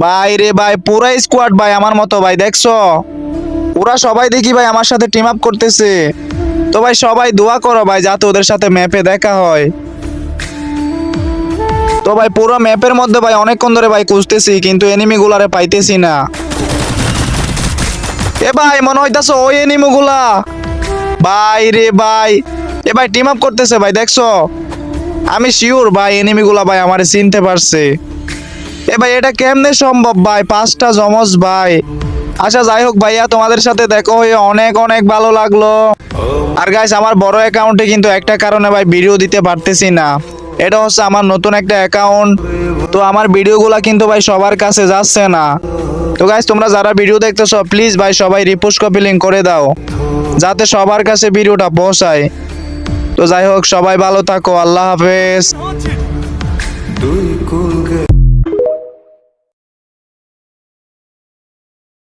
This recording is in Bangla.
ভাই রে ভাই, পুরা স্কোয়াড ভাই আমার মতো ভাই, দেখছো ওরা সবাই দেখি ভাই আমার সাথে টিম আপ করতেছে। তো ভাই সবাই দোয়া করো ভাই যাতে ওদের সাথে ম্যাপে দেখা হয়। তো ভাই পুরো ম্যাপের মধ্যে ভাই অনেকক্ষণ ধরে ভাই খুঁজতেছি কিন্তু এনিমি গুলারে পাইতেছি না। এ ভাই মনে হইতাছে ওই এনিমি গুলা। ভাই রে ভাই, এ ভাই টিম আপ করতেছে ভাই, দেখছো আমি শিওর ভাই এনিমি গুলা ভাই আমারে চিনতে পারছে। এ ভাই এটা কেমনে সম্ভব ভাই, পাঁচটা জমজ ভাই। আচ্ছা যাই হোক ভাইয়া, তোমাদের সাথে দেখা হয়ে অনেক অনেক ভালো লাগলো। আর গাইস আমার বড় অ্যাকাউন্টে কিন্তু একটা কারণে ভাই ভিডিও দিতে পারতেছি না, এটা হচ্ছে আমার নতুন একটা অ্যাকাউন্ট। তো আমার ভিডিওগুলা কিন্তু ভাই সবার কাছে যাচ্ছে না। তো গাইস তোমরা যারা ভিডিও দেখতেছো প্লিজ ভাই সবাই রিপোস্ট কপি লিংক করে দাও যাতে সবার কাছে ভিডিওটা পৌঁছায়। তো যাই হোক সবাই ভালো থাকো, আল্লাহ হাফেজ।